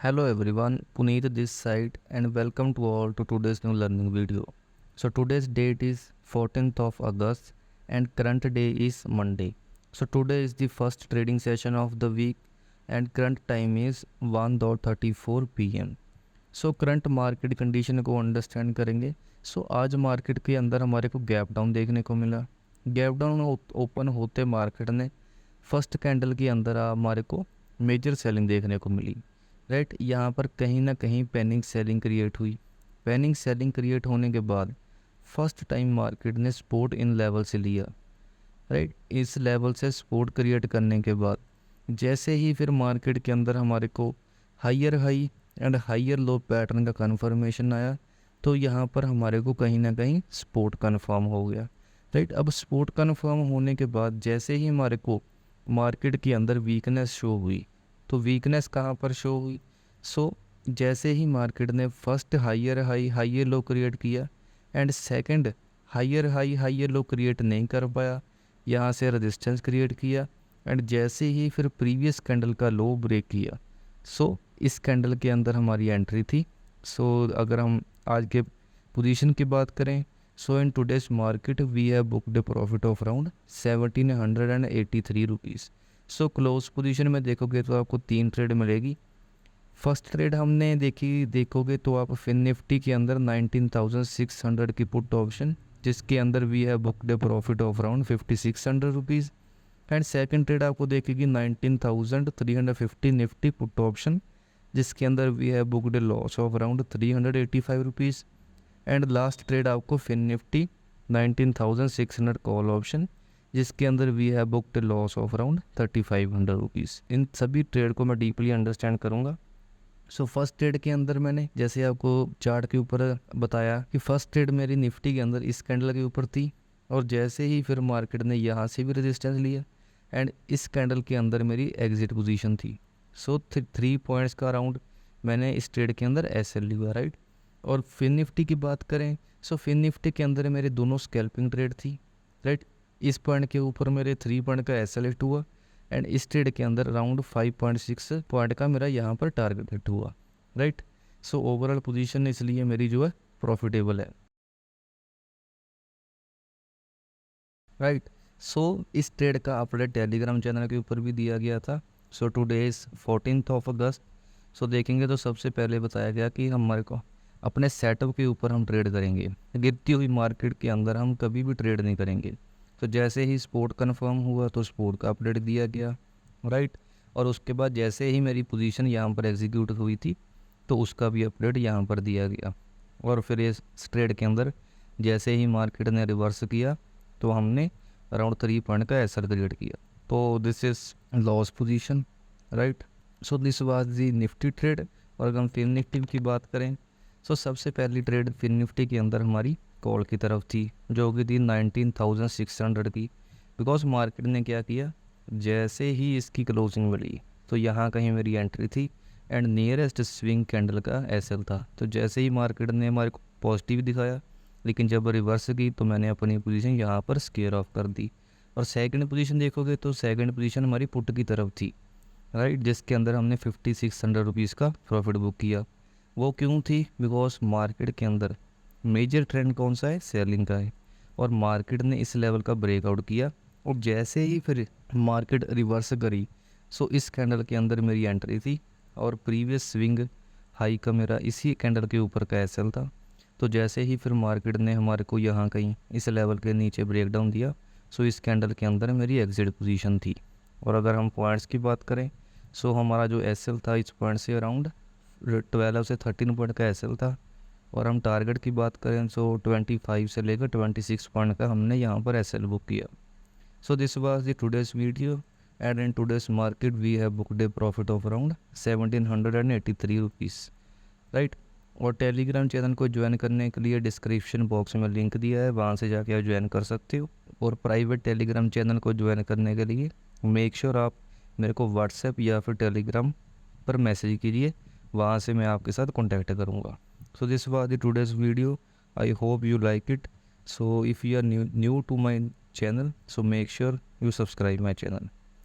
Hello everyone, Puneet this side and welcome to all to today's new learning video. So today's date is 14th of August and current day is Monday. So today is the first trading session of the week and current time is 1:34 PM. So current market condition को understand करेंगे। आज market के अंदर हमारे को gap down देखने को मिला। गैप डाउन ओपन होते मार्केट ने फर्स्ट कैंडल के अंदर हमारे को मेजर सेलिंग देखने को मिली। राइट, यहाँ पर कहीं ना कहीं पैनिक सेलिंग क्रिएट हुई। पैनिक सेलिंग क्रिएट होने के बाद फर्स्ट टाइम मार्केट ने सपोर्ट इन लेवल से लिया। राइट, इस लेवल से सपोर्ट क्रिएट करने के बाद जैसे ही फिर मार्केट के अंदर हमारे को higher high and higher low pattern का कन्फर्मेशन आया, तो यहाँ पर हमारे को कहीं ना कहीं सपोर्ट कन्फर्म हो गया। राइट, अब सपोर्ट कन्फर्म होने के बाद जैसे ही हमारे को मार्केट के अंदर वीकनेस शो हुई, तो वीकनेस कहाँ पर शो हुई? जैसे ही मार्केट ने first higher high higher low create किया and second higher high higher low create नहीं कर पाया, यहाँ से रेजिस्टेंस क्रिएट किया एंड जैसे ही फिर प्रीवियस कैंडल का लो ब्रेक किया, इस कैंडल के अंदर हमारी एंट्री थी। अगर हम आज के पोजीशन की बात करें, in today's market we have booked a profit of around 1783 rupees. Close position में देखोगे तो आपको 3 ट्रेड मिलेगी। फर्स्ट ट्रेड हमने देखोगे तो आप फिन निफ्टी के अंदर 19,600 की पुट ऑप्शन, जिसके अंदर we have booked a profit of around 5,600 rupees. And second trade आपको देखेगी 19,350 निफ्टी पुट ऑप्शन, जिसके अंदर we have booked a loss of around 385 rupees. And last trade आपको फिन निफ्टी 19,600 कॉल ऑप्शन, जिसके अंदर we have booked a loss of around 3,500 rupees. इन सभी trade को मैं डीपली अंडरस्टैंड करूँगा। फर्स्ट ट्रेड के अंदर मैंने जैसे आपको चार्ट के ऊपर बताया कि फर्स्ट ट्रेड मेरी निफ्टी के अंदर इस कैंडल के ऊपर थी, और जैसे ही फिर मार्केट ने यहाँ से भी रेजिस्टेंस लिया एंड इस कैंडल के अंदर मेरी एग्जिट पोजीशन थी। 3 पॉइंट्स का अराउंड मैंने इस ट्रेड के अंदर एसएल लिया। राइट, और फिन निफ्टी की बात करें, फिन निफ्टी के अंदर मेरे दोनों स्कैल्पिंग ट्रेड थी। राइट, इस पॉइंट के ऊपर मेरे 3 पॉइंट का एसएल हिट हुआ एंड इस ट्रेड के अंदर अराउंड 5.6 पॉइंट का मेरा यहाँ पर टारगेट हिट हुआ। राइट, ओवरऑल पोजीशन इसलिए मेरी जो है प्रॉफिटेबल है। राइट, इस ट्रेड का अपडेट टेलीग्राम चैनल के ऊपर भी दिया गया था। टुडे इज़ 14th ऑफ अगस्त। देखेंगे तो सबसे पहले बताया गया कि हमारे को अपने सेटअप के ऊपर हम ट्रेड करेंगे। गिरती हुई मार्केट के अंदर हम कभी भी ट्रेड नहीं करेंगे। जैसे ही सपोर्ट कंफर्म हुआ तो सपोर्ट का अपडेट दिया गया। राइट, और उसके बाद जैसे ही मेरी पोजीशन यहाँ पर एग्जीक्यूट हुई थी तो उसका भी अपडेट यहाँ पर दिया गया। और फिर इस ट्रेड के अंदर जैसे ही मार्केट ने रिवर्स किया तो हमने अराउंड 3 पॉइंट का एसएल क्रिएट किया। तो this is loss position. Right, this was the Nifty trade. और अगर हम फिन निफ्टी की बात करें, सबसे पहली ट्रेड फिन निफ्टी के अंदर हमारी कॉल की तरफ थी, जो कि थी 19,600 की। बिकॉज मार्केट ने क्या किया, जैसे ही इसकी क्लोजिंग मिली तो यहाँ कहीं मेरी एंट्री थी एंड नियरेस्ट स्विंग कैंडल का एसएल था। जैसे ही मार्केट ने हमारे को पॉजिटिव दिखाया, लेकिन जब रिवर्स की तो मैंने अपनी पोजीशन यहाँ पर स्केयर ऑफ कर दी। और सेकंड पोजीशन देखोगे तो सेकंड पोजीशन हमारी पुट की तरफ थी। राइट, जिसके अंदर हमने 5,600 रुपीज़ का प्रॉफिट बुक किया। वो क्यों थी? बिकॉज मार्केट के अंदर मेजर ट्रेंड कौन सा है? सेलिंग का है, और मार्केट ने इस लेवल का ब्रेकआउट किया और जैसे ही फिर मार्केट रिवर्स करी, इस कैंडल के अंदर मेरी एंट्री थी और प्रीवियस स्विंग हाई का मेरा इसी कैंडल के ऊपर का एसएल था। जैसे ही फिर मार्केट ने हमारे को यहाँ कहीं इस लेवल के नीचे ब्रेकडाउन दिया, इस कैंडल के अंदर मेरी एग्जिट पोजीशन थी। और अगर हम पॉइंट्स की बात करें, हमारा जो एसएल था इस पॉइंट से अराउंड 12 से 13 पॉइंट का एसएल था। और हम टारगेट की बात करें 25 से लेकर 26 पॉइंट का हमने यहाँ पर एसएल बुक किया। This was the today's video and in today's market we have booked a profit of around 1,783 rupees. Right, और टेलीग्राम चैनल को ज्वाइन करने के लिए डिस्क्रिप्शन बॉक्स में लिंक दिया है, वहाँ से जाके आप ज्वाइन कर सकते हो। और प्राइवेट टेलीग्राम चैनल को ज्वाइन करने के लिए मेक श्योर आप मेरे को व्हाट्सएप या फिर टेलीग्राम पर मैसेज कीजिए, वहाँ से मैं आपके साथ कॉन्टैक्ट करूँगा। This was the today's video, I hope you like it. If you are new to my channel, make sure you subscribe my channel.